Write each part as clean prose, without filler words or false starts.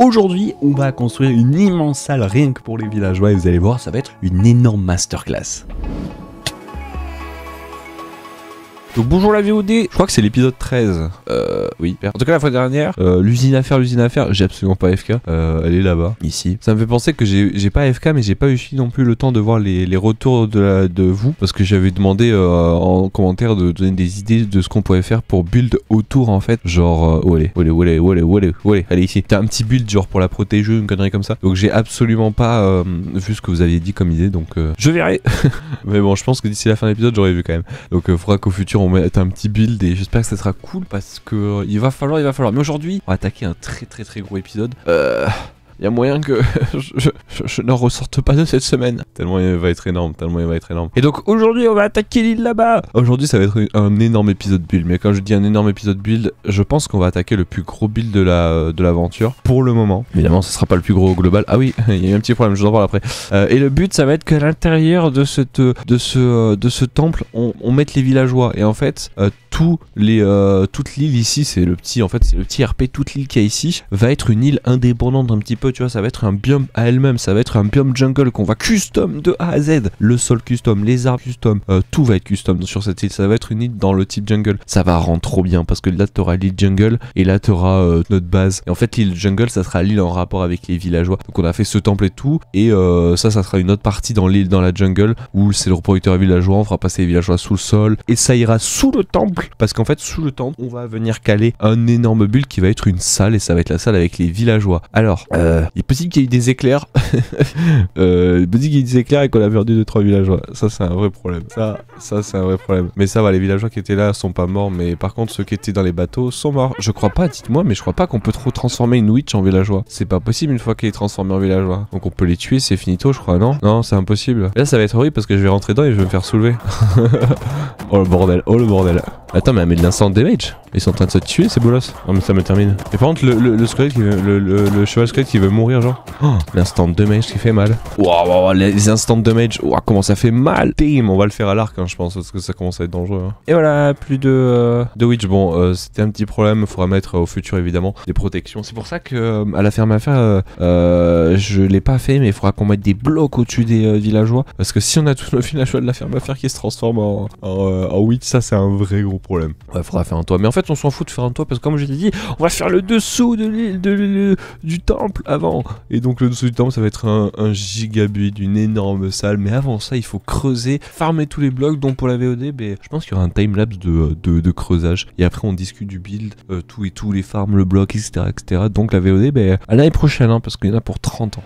Aujourd'hui, on va construire une immense salle rien que pour les villageois et vous allez voir, ça va être une énorme masterclass. Donc bonjour la VOD, je crois que c'est l'épisode 13, oui. En tout cas la fois dernière, l'usine à faire, j'ai absolument pas AFK, elle est là-bas, ici. Ça me fait penser que j'ai pas AFK mais j'ai pas eu non plus le temps de voir les retours de vous, parce que j'avais demandé en commentaire de donner des idées de ce qu'on pouvait faire pour build autour en fait, genre, allez ici, t'as un petit build genre pour la protéger, une connerie comme ça. Donc j'ai absolument pas vu ce que vous aviez dit comme idée, donc je verrai. Mais bon, je pense que d'ici la fin de l'épisode j'aurai vu quand même, donc faudra qu'au futur on mette un petit build et j'espère que ça sera cool parce que il va falloir. Mais aujourd'hui, on va attaquer un très gros épisode. Il y a moyen que je n'en ressorte pas de cette semaine. Tellement il va être énorme, Et donc aujourd'hui, on va attaquer l'île là-bas. Aujourd'hui, ça va être un énorme épisode build. Mais quand je dis un énorme épisode build, je pense qu'on va attaquer le plus gros build de l'aventure. Pour le moment. Évidemment, ce sera pas le plus gros au global. Ah oui, il y a un petit problème, je vous en parle après. Et le but, ça va être qu'à l'intérieur de ce temple, on mette les villageois. Et en fait, toute l'île ici, c'est le petit RP, toute l'île qu'il y a ici, va être une île indépendante un petit peu. Tu vois, ça va être un biome à elle-même, ça va être un biome jungle qu'on va custom de A à Z. Le sol custom, les arbres custom, tout va être custom sur cette île. Ça va être une île dans le type jungle. Ça va rendre trop bien parce que là t'auras l'île jungle et là t'auras notre base. Et en fait l'île jungle ça sera l'île en rapport avec les villageois. Donc on a fait ce temple et tout. Et ça sera une autre partie dans l'île, dans la jungle où c'est le reproducteur villageois. On fera passer les villageois sous le sol et ça ira sous le temple. Parce qu'en fait sous le temple on va venir caler un énorme build qui va être une salle et ça va être la salle avec les villageois. Alors il est possible qu'il y ait des éclairs. Il est possible qu'il y ait des éclairs et qu'on a perdu 2-3 villageois. Ça c'est un vrai problème. Ça c'est un vrai problème. Mais ça va, les villageois qui étaient là sont pas morts. Mais par contre ceux qui étaient dans les bateaux sont morts. Je crois pas, dites-moi, mais je crois pas qu'on peut trop transformer une witch en villageois. C'est pas possible une fois qu'elle est transformée en villageois. Donc on peut les tuer, c'est finito je crois, non? Non, c'est impossible. Et là ça va être horrible parce que je vais rentrer dedans et je vais me faire soulever. Oh le bordel, oh le bordel. Attends, mais elle met de l'instant damage. Ils sont en train de se tuer ces bolosses. Non mais ça me termine. Et par contre le squelette qui veut, le cheval squelette qui veut mourir genre. Oh, l'instant damage qui fait mal. Waouh, les instants damage. Waouh, comment ça fait mal. Damn, on va le faire à l'arc hein, je pense parce que ça commence à être dangereux. Hein. Et voilà, plus de witch. Bon, c'était un petit problème. Il faudra mettre au futur évidemment des protections. C'est pour ça que à la ferme à faire, je l'ai pas fait, mais il faudra qu'on mette des blocs au-dessus des villageois. Parce que si on a tous nos villageois de la ferme à faire qui se transforment en witch, ça c'est un vrai gros problème. Ouais, faudra faire un toit. Mais en fait, on s'en fout de faire un toit parce que comme je l'ai dit, on va faire le dessous de l'île du temple avant. Et donc le dessous du temple, ça va être un giga build, une énorme salle. Mais avant ça, il faut creuser, farmer tous les blocs. Donc pour la VOD, je pense qu'il y aura un timelapse de creusage. Et après, on discute du build, tout, les farms, le bloc, etc. Donc la VOD, à l'année prochaine, hein, parce qu'il y en a pour 30 ans.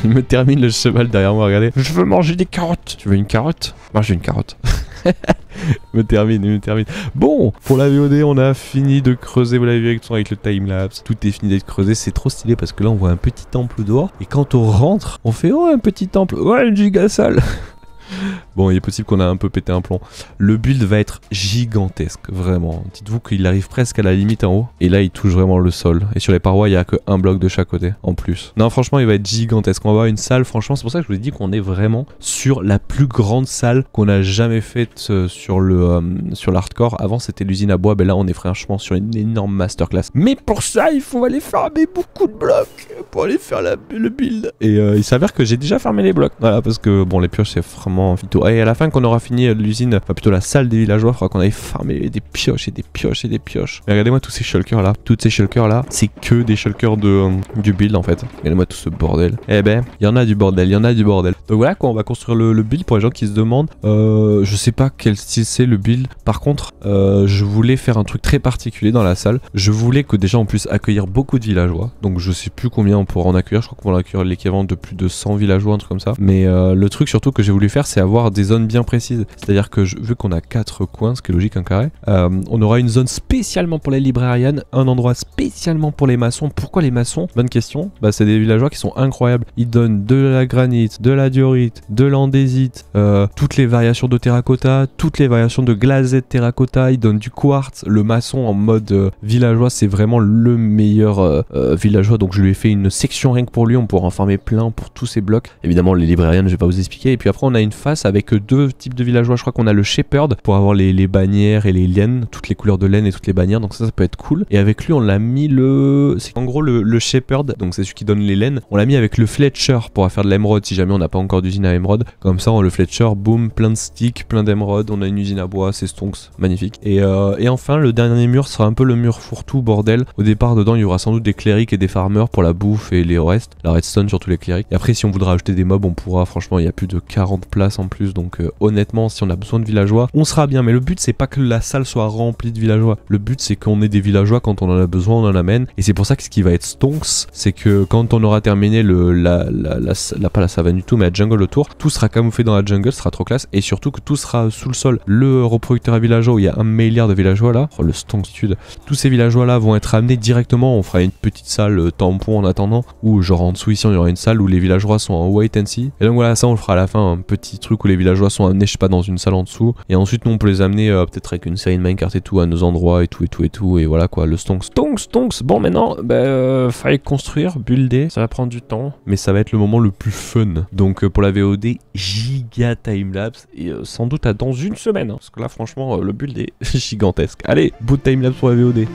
Il me termine le cheval derrière moi, regardez. Je veux manger des carottes. Tu veux une carotte? Mange une carotte. Il me termine. Bon, pour la VOD, on a fini de creuser, vous l'avez vu avec le timelapse. Tout est fini d'être creusé, c'est trop stylé parce que là on voit un petit temple dehors. Et quand on rentre, on fait oh un petit temple, ouais une giga salle. Bon, il est possible qu'on a un peu pété un plomb. Le build va être gigantesque, vraiment. Dites-vous qu'il arrive presque à la limite en haut. Et là, il touche vraiment le sol. Et sur les parois, il n'y a que un bloc de chaque côté, en plus. Non, franchement, il va être gigantesque. On va avoir une salle, franchement, c'est pour ça que je vous ai dit qu'on est vraiment sur la plus grande salle qu'on a jamais faite sur l'hardcore. Avant, c'était l'usine à bois. Ben là, on est franchement sur une énorme masterclass. Mais pour ça, il faut aller farmer beaucoup de blocs pour aller faire le build. Et il s'avère que j'ai déjà farmé les blocs. Voilà, parce que, bon, les pioches, c'est vraiment vraiment Fito. Et à la fin, quand on aura fini l'usine, enfin plutôt la salle des villageois, il faudra qu'on aille farmer des pioches et des pioches et des pioches. Mais regardez-moi tous ces shulkers là. Toutes ces shulkers là, c'est que des shulkers du build en fait. Regardez-moi tout ce bordel. Eh ben, il y en a du bordel, il y en a du bordel. Donc voilà quoi, on va construire le build pour les gens qui se demandent. Je sais pas quel style c'est le build. Par contre, je voulais faire un truc très particulier dans la salle. Je voulais que déjà on puisse accueillir beaucoup de villageois. Donc je sais plus combien on pourra en accueillir. Je crois qu'on va en accueillir l'équivalent de plus de 100 villageois, un truc comme ça. Mais le truc surtout que j'ai voulu faire, c'est avoir des zones bien précises. C'est-à-dire que vu qu'on a 4 coins, ce qui est logique, un carré, on aura une zone spécialement pour les librarians, un endroit spécialement pour les maçons. Pourquoi les maçons? Bonne question. Bah c'est des villageois qui sont incroyables. Ils donnent de la granite, de la diorite, de l'andésite, toutes les variations de terracotta, toutes les variations de glazé de terracotta. Ils donnent du quartz. Le maçon en mode villageois, c'est vraiment le meilleur villageois. Donc je lui ai fait une section rien que pour lui. On pourra en farmer plein pour tous ces blocs. Évidemment les librarians, je vais pas vous expliquer. Et puis après on a une face avec deux types de villageois. Je crois qu'on a le shepherd pour avoir les bannières et les laines, toutes les couleurs de laine et toutes les bannières. Donc ça peut être cool. Et avec lui on l'a mis c'est en gros le shepherd. Donc c'est celui qui donne les laines. On l'a mis avec le fletcher pour faire de l'émeraude si jamais on n'a pas encore d'usine à émeraude. Comme ça le fletcher, boum, plein de sticks, plein d'émeraude. On a une usine à bois, c'est stonks, magnifique. Et enfin le dernier mur sera un peu le mur fourre-tout bordel. Au départ dedans il y aura sans doute des clérics et des farmers pour la bouffe et les restes. La redstone surtout les clérics. Et après si on voudra ajouter des mobs on pourra, franchement il y a plus de 40 places en plus. Donc honnêtement si on a besoin de villageois on sera bien. Mais le but c'est pas que la salle soit remplie de villageois. Le but c'est qu'on ait des villageois quand on en a besoin on en amène. Et c'est pour ça que ce qui va être stonks c'est que quand on aura terminé pas la savane du tout mais la jungle autour, tout sera camouflé dans la jungle, ce sera trop classe. Et surtout que tout sera sous le sol. Le reproducteur à villageois où il y a 1 milliard de villageois là, oh le stonkitude. Tous ces villageois là vont être amenés directement. On fera une petite salle tampon en attendant, ou genre en dessous ici on y aura une salle où les villageois sont en wait and see. Et donc voilà, ça on le fera à la fin, un petit truc où les villageois sont amenés je sais pas dans une salle en dessous. Et ensuite nous on peut les amener peut-être avec une série de minecart et tout à nos endroits et tout. Et voilà quoi, le stonks. Bon maintenant fallait construire, builder, ça va prendre du temps, mais ça va être le moment le plus fun. Donc pour la VOD, giga timelapse et sans doute à dans une semaine, hein, parce que là franchement le build est gigantesque. Allez, bout de timelapse pour la VOD.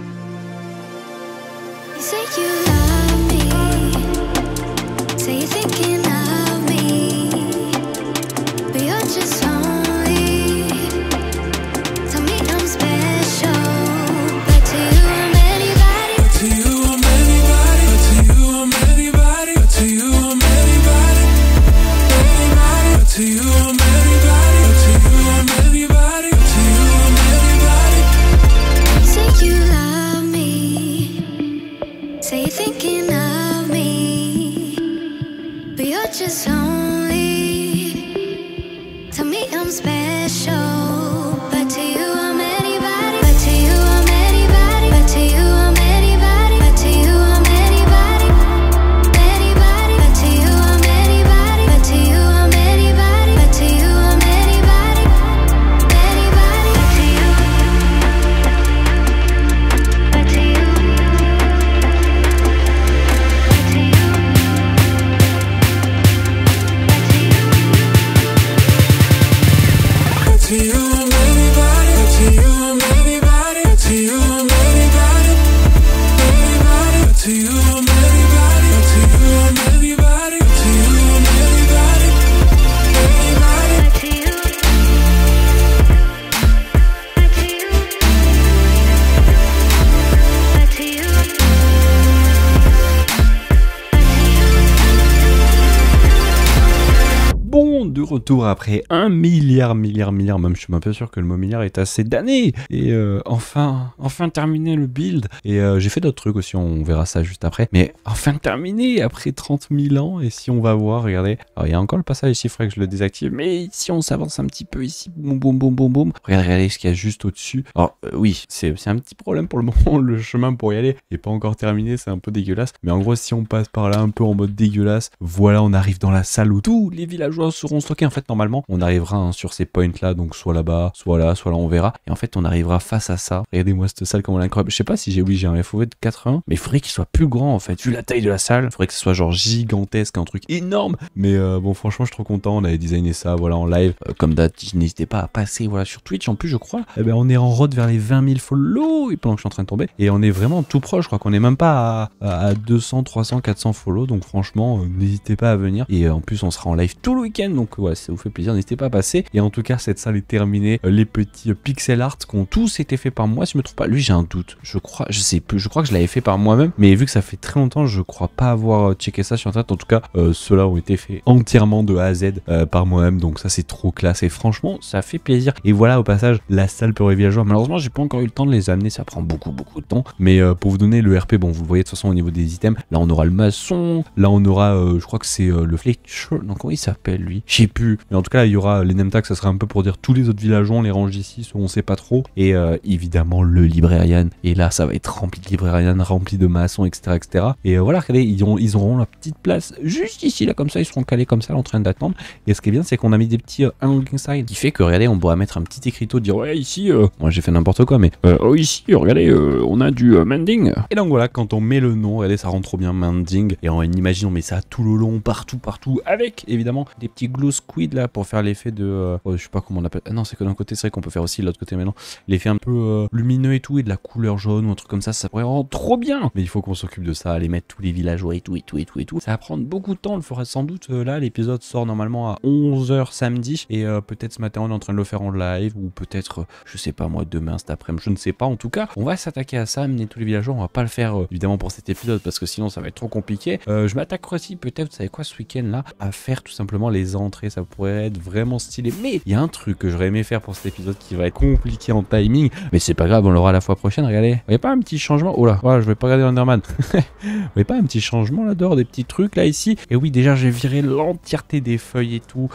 De retour après 1 milliard, même je suis même pas sûr que le mot milliard est assez damné. Et enfin terminé le build. Et j'ai fait d'autres trucs aussi, on verra ça juste après. Mais enfin terminé après 30 000 ans. Et si on va voir, regardez. Alors il y a encore le passage ici, il faudrait que je le désactive. Mais si on s'avance un petit peu ici, boum. Regardez ce qu'il y a juste au-dessus. Alors oui, c'est un petit problème pour le moment. Le chemin pour y aller est pas encore terminé, c'est un peu dégueulasse. Mais en gros, si on passe par là un peu en mode dégueulasse, voilà, on arrive dans la salle où tous les villageois seront stockés. En fait, normalement, on arrivera sur ces points là, donc soit là-bas, soit là, on verra. Et en fait, on arrivera face à ça. Regardez-moi cette salle, comment elle est incroyable. Je sais pas si j'ai un FOV de 80, mais il faudrait qu'il soit plus grand en fait. Vu la taille de la salle, il faudrait que ce soit genre gigantesque, un truc énorme. Mais bon, franchement, je suis trop content. On avait designé ça, voilà, en live. Comme d'hab, n'hésitez pas à passer, voilà, sur Twitch. En plus, je crois, on est en road vers les 20 000 follow, et pendant que je suis en train de tomber. Et on est vraiment tout proche. Je crois qu'on est même pas à 200, 300, 400 follow. Donc franchement, n'hésitez pas à venir. Et en plus, on sera en live tout le week-end. Donc ouais, voilà, si ça vous fait plaisir, n'hésitez pas à passer. Et en tout cas, cette salle est terminée. Les petits pixel art qui ont tous été faits par moi, si je me trompe pas. Lui, j'ai un doute. Je crois, je sais plus. Je crois que je l'avais fait par moi-même, mais vu que ça fait très longtemps, je crois pas avoir checké ça sur internet. En tout cas, ceux-là ont été faits entièrement de A à Z par moi-même. Donc ça, c'est trop classe. Et franchement, ça fait plaisir. Et voilà, au passage, la salle pour les villageois. Malheureusement, j'ai pas encore eu le temps de les amener. Ça prend beaucoup de temps. Mais pour vous donner le RP, bon, vous le voyez de toute façon au niveau des items. Là, on aura le maçon. Là, on aura, je crois que c'est le Fletcher. Donc, comment il s'appelle lui? Je sais plus. Mais en tout cas, là, il y aura les Nemtac. Ça sera un peu pour dire tous les autres villageois. On les range ici, ceux on sait pas trop. Et évidemment, le librarian. Et là, ça va être rempli de librarian, rempli de maçons, etc. etc. Et voilà, regardez, ils auront la petite place juste ici, là, comme ça. Ils seront calés comme ça, là, en train d'attendre. Et ce qui est bien, c'est qu'on a mis des petits hanging signs qui fait que, regardez, on pourra mettre un petit écriteau, dire ouais, ici, moi j'ai fait n'importe quoi, mais oh, ici, regardez, on a du mending. Et donc voilà, quand on met le nom, regardez, ça rend trop bien mending. Et on imagine, on met ça tout le long, partout, avec évidemment des petits glue squid là pour faire l'effet de, je sais pas comment on appelle. Ah non, c'est que d'un côté, c'est vrai qu'on peut faire aussi de l'autre côté maintenant. L'effet un peu lumineux et tout, et de la couleur jaune ou un truc comme ça pourrait rendre trop bien. Mais il faut qu'on s'occupe de ça, aller mettre tous les villageois et tout. Ça va prendre beaucoup de temps, on le fera sans doute. Là, l'épisode sort normalement à 11h samedi, et peut-être ce matin on est en train de le faire en live, ou peut-être, je sais pas moi, demain, cet après-midi, je ne sais pas. En tout cas, on va s'attaquer à ça, amener tous les villageois. On va pas le faire évidemment pour cet épisode parce que sinon ça va être trop compliqué. Je m'attaquerai aussi peut-être, vous savez quoi, ce week-end là, à faire tout simplement les entrées. Ça pourrait être vraiment stylé. Mais il y a un truc que j'aurais aimé faire pour cet épisode qui va être compliqué en timing, mais c'est pas grave, on l'aura la fois prochaine. Regardez, vous voyez pas un petit changement? Oh là, voilà, je vais pas regarder Underman. Vous voyez pas un petit changement là dehors, des petits trucs là ici? Et oui, déjà j'ai viré l'entièreté des feuilles et tout,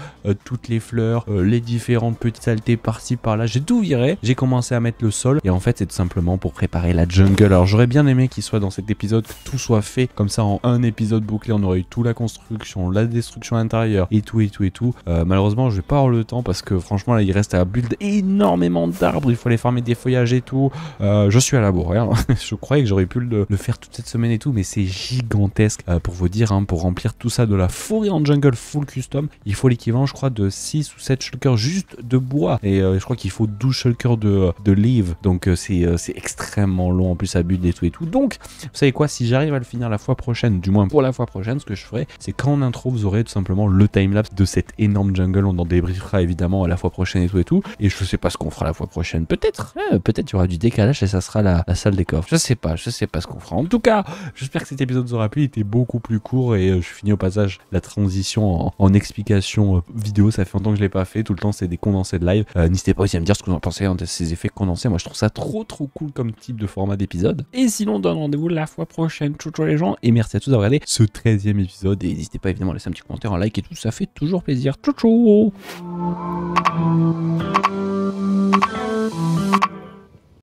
toutes les fleurs, les différentes petites saletés par-ci par-là, j'ai tout viré. J'ai commencé à mettre le sol, et en fait c'est tout simplement pour préparer la jungle. Alors j'aurais bien aimé qu'il soit dans cet épisode, que tout soit fait comme ça en un épisode bouclé. On aurait eu tout, la construction, la destruction intérieure et tout. Malheureusement je vais pas avoir le temps parce que franchement là il reste à build énormément d'arbres, il faut aller farmer des feuillages et tout. Je suis à la bourre, hein. Je croyais que j'aurais pu le faire toute cette semaine et tout, mais c'est gigantesque. Pour vous dire, hein, pour remplir tout ça de la forêt en jungle full custom, il faut l'équivalent je crois de 6 ou 7 shulkers juste de bois, et je crois qu'il faut 12 shulkers de leave, donc c'est extrêmement long en plus à build et tout. Donc vous savez quoi, si j'arrive à le finir la fois prochaine, du moins pour la fois prochaine, ce que je ferai, c'est qu'en intro vous aurez tout simplement le timelapse de cette énorme jungle. On en débriefera évidemment à la fois prochaine et tout. Et je sais pas ce qu'on fera la fois prochaine. Peut-être il y aura du décalage et ça sera la salle des coffres. Je sais pas ce qu'on fera. En tout cas, j'espère que cet épisode vous aura plu. Il était beaucoup plus court, et je finis au passage la transition en explication vidéo. Ça fait longtemps que je l'ai pas fait. Tout le temps c'est des condensés de live. N'hésitez pas aussi à me dire ce que vous en pensez de ces effets condensés. Moi je trouve ça trop cool comme type de format d'épisode. Et sinon, on donne rendez-vous la fois prochaine. Ciao les gens, et merci à tous d'avoir regardé ce 13e épisode, et n'hésitez pas évidemment à laisser un petit commentaire, un like et tout, ça fait toujours plaisir. Ciao.